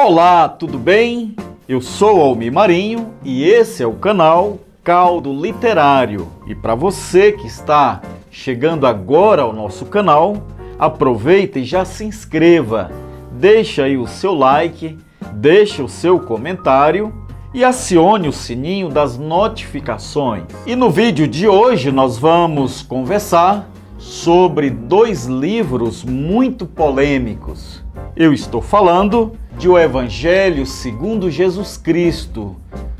Olá, tudo bem? Eu sou Almir Marinho e esse é o canal Caldo Literário. E para você que está chegando agora ao nosso canal, aproveita e já se inscreva. Deixa aí o seu like, deixa o seu comentário e acione o sininho das notificações. E no vídeo de hoje nós vamos conversar sobre dois livros muito polêmicos. Eu estou falando de O Evangelho segundo Jesus Cristo,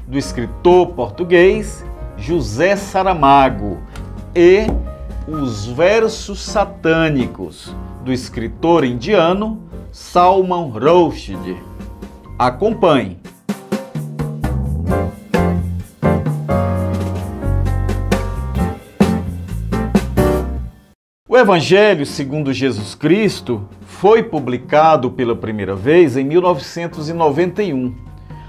do escritor português José Saramago, e Os Versos Satânicos, do escritor indiano Salman Rushdie. Acompanhe! O Evangelho segundo Jesus Cristo foi publicado pela primeira vez em 1991.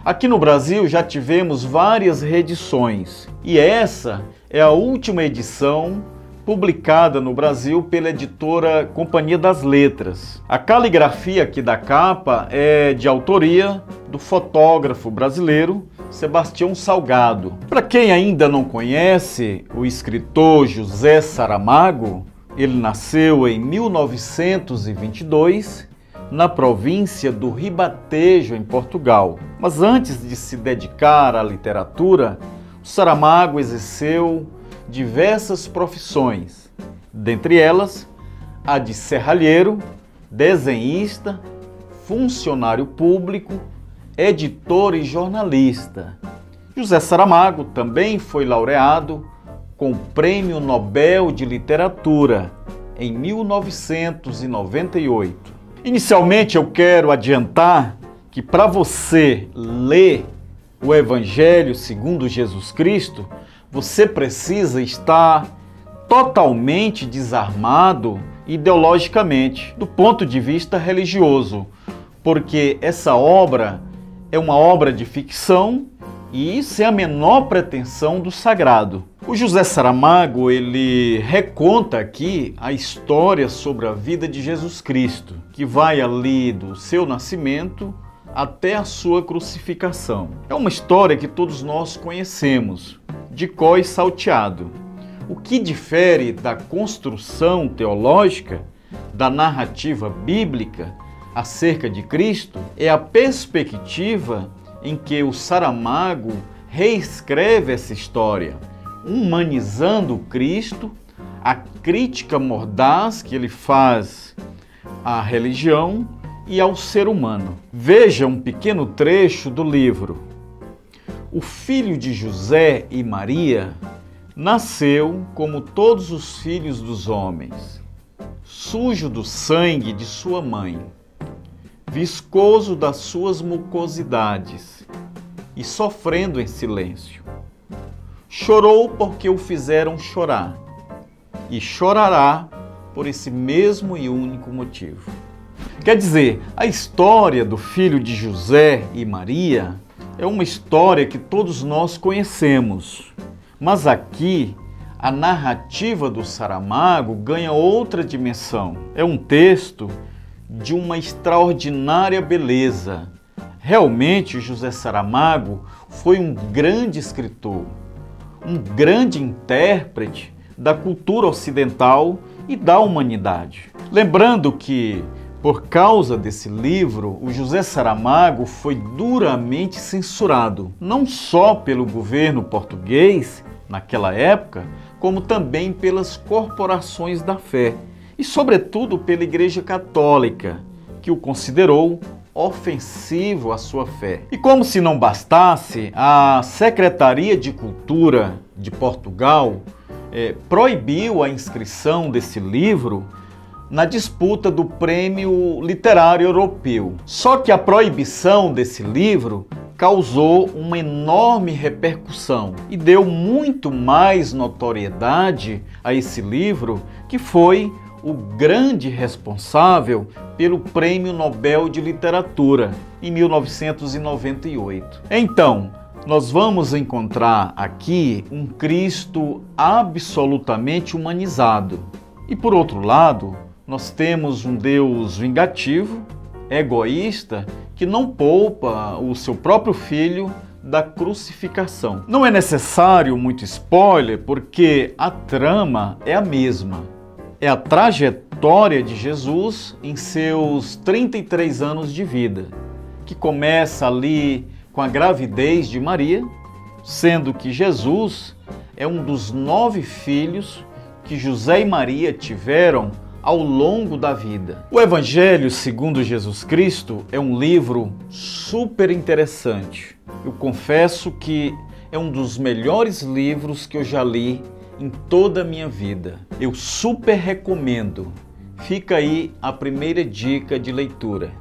Aqui no Brasil já tivemos várias reedições e essa é a última edição publicada no Brasil pela editora Companhia das Letras. A caligrafia aqui da capa é de autoria do fotógrafo brasileiro Sebastião Salgado. Para quem ainda não conhece o escritor José Saramago, ele nasceu em 1922 na província do Ribatejo, em Portugal. Mas antes de se dedicar à literatura, o Saramago exerceu diversas profissões, dentre elas a de serralheiro, desenhista, funcionário público, editor e jornalista. José Saramago também foi laureado com o Prêmio Nobel de Literatura em 1998. Inicialmente eu quero adiantar que para você ler o Evangelho segundo Jesus Cristo, você precisa estar totalmente desarmado ideologicamente, do ponto de vista religioso, porque essa obra é uma obra de ficção e sem a menor pretensão do sagrado. O José Saramago, ele reconta aqui a história sobre a vida de Jesus Cristo, que vai ali do seu nascimento até a sua crucificação. É uma história que todos nós conhecemos, de cor e salteado. O que difere da construção teológica, da narrativa bíblica acerca de Cristo, é a perspectiva em que o Saramago reescreve essa história, humanizando Cristo, a crítica mordaz que ele faz à religião e ao ser humano. Veja um pequeno trecho do livro. O filho de José e Maria nasceu como todos os filhos dos homens, sujo do sangue de sua mãe, viscoso das suas mucosidades e sofrendo em silêncio. Chorou porque o fizeram chorar e chorará por esse mesmo e único motivo. Quer dizer, a história do filho de José e Maria é uma história que todos nós conhecemos, mas aqui a narrativa do Saramago ganha outra dimensão. É um texto de uma extraordinária beleza. Realmente, José Saramago foi um grande escritor, um grande intérprete da cultura ocidental e da humanidade. Lembrando que, por causa desse livro, o José Saramago foi duramente censurado, não só pelo governo português naquela época, como também pelas corporações da fé, e sobretudo pela Igreja Católica, que o considerou ofensivo à sua fé. E como se não bastasse, a Secretaria de Cultura de Portugal proibiu a inscrição desse livro na disputa do Prêmio Literário Europeu. Só que a proibição desse livro causou uma enorme repercussão e deu muito mais notoriedade a esse livro, que foi o grande responsável pelo Prêmio Nobel de Literatura em 1998. Então, nós vamos encontrar aqui um Cristo absolutamente humanizado. E por outro lado, nós temos um Deus vingativo, egoísta que não poupa o seu próprio filho da crucificação. Não é necessário muito spoiler, porque a trama é a mesma. É a trajetória de Jesus em seus 33 anos de vida, que começa ali com a gravidez de Maria, sendo que Jesus é um dos 9 filhos que José e Maria tiveram ao longo da vida. O Evangelho segundo Jesus Cristo é um livro super interessante. Eu confesso que é um dos melhores livros que eu já li em toda a minha vida. Eu super recomendo. Fica aí a primeira dica de leitura.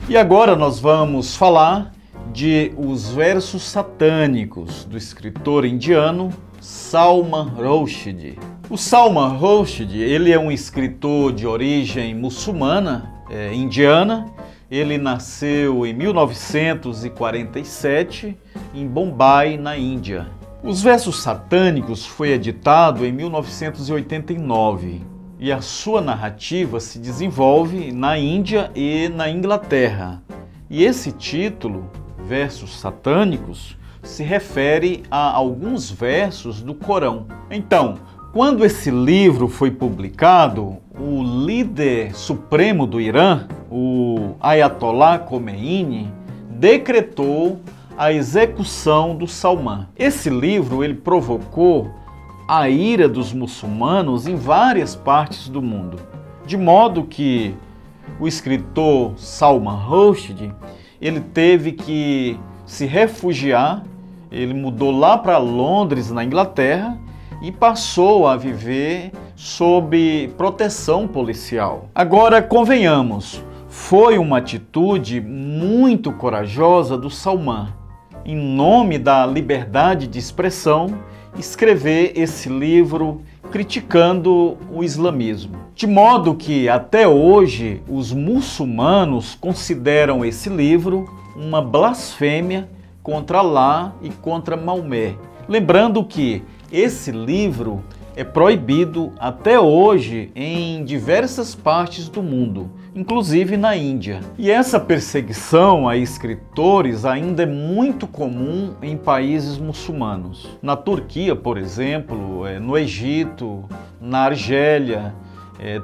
E agora nós vamos falar de Os Versos Satânicos, do escritor indiano Salman Rushdie. O Salman Rushdie, ele é um escritor de origem muçulmana, indiana. Ele nasceu em 1947 em Bombay, na Índia. Os Versos Satânicos foi editado em 1989 e a sua narrativa se desenvolve na Índia e na Inglaterra. E esse título, Versos Satânicos, se refere a alguns versos do Corão. Então, quando esse livro foi publicado, o líder supremo do Irã, o Ayatollah Khomeini, decretou a execução do Salman. Esse livro ele provocou a ira dos muçulmanos em várias partes do mundo, de modo que o escritor Salman Rushdie ele teve que se refugiar. Ele mudou lá para Londres, na Inglaterra, e passou a viver sob proteção policial. Agora, convenhamos, foi uma atitude muito corajosa do Salman, em nome da liberdade de expressão, escrever esse livro criticando o islamismo. De modo que, até hoje, os muçulmanos consideram esse livro uma blasfêmia contra Alá e contra Maomé. Lembrando que esse livro é proibido até hoje em diversas partes do mundo, inclusive na Índia. E essa perseguição a escritores ainda é muito comum em países muçulmanos. Na Turquia, por exemplo, no Egito, na Argélia,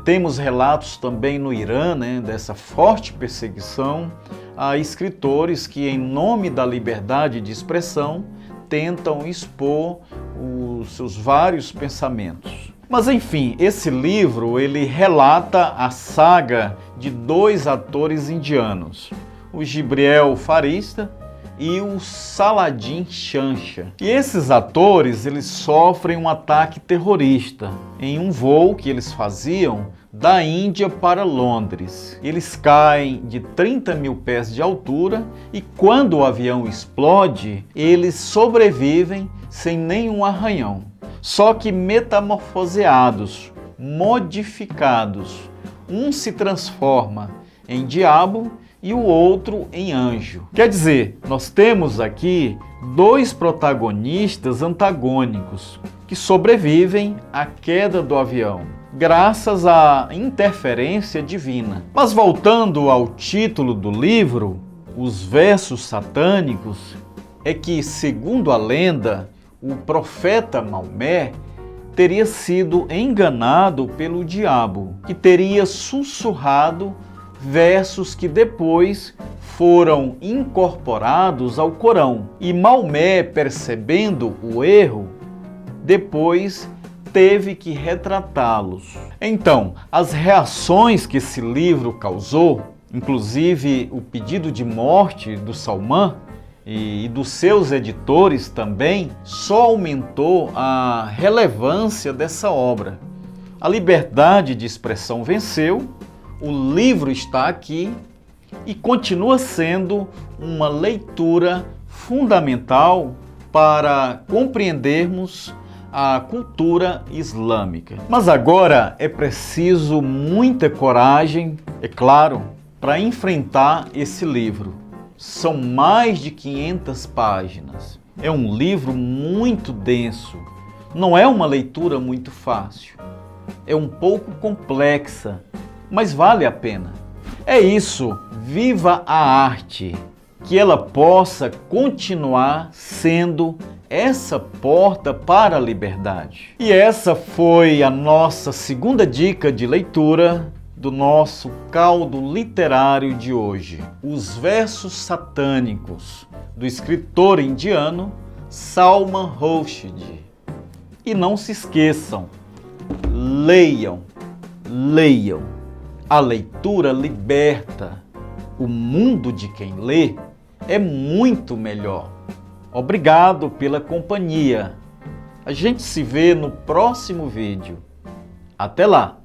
temos relatos também no Irã, dessa forte perseguição a escritores que, em nome da liberdade de expressão, tentam expor os seus vários pensamentos. Mas enfim, esse livro ele relata a saga de 2 atores indianos, o Gibriel Farista e o Saladin Chancha. E esses atores eles sofrem um ataque terrorista em um voo que eles faziam da Índia para Londres. Eles caem de 30 mil pés de altura e quando o avião explode, eles sobrevivem sem nenhum arranhão. Só que metamorfoseados, modificados. Um se transforma em diabo e o outro em anjo. Quer dizer, nós temos aqui 2 protagonistas antagônicos que sobrevivem à queda do avião, graças à interferência divina. Mas voltando ao título do livro, Os Versos Satânicos, é que, segundo a lenda, o profeta Maomé teria sido enganado pelo diabo, que teria sussurrado versos que depois foram incorporados ao Corão. E Maomé, percebendo o erro, depois teve que retratá-los. Então, as reações que esse livro causou, inclusive o pedido de morte do Salman e dos seus editores também, só aumentou a relevância dessa obra. A liberdade de expressão venceu, o livro está aqui e continua sendo uma leitura fundamental para compreendermos a cultura islâmica. Mas agora é preciso muita coragem, é claro, para enfrentar esse livro. São mais de 500 páginas. É um livro muito denso. Não é uma leitura muito fácil. É um pouco complexa, mas vale a pena. É isso, viva a arte, que ela possa continuar sendo essa porta para a liberdade. E essa foi a nossa segunda dica de leitura do nosso caldo literário de hoje, os versos satânicos do escritor indiano Salman Rushdie. E não se esqueçam, leiam, leiam. A leitura liberta. O mundo de quem lê é muito melhor. Obrigado pela companhia. A gente se vê no próximo vídeo. Até lá!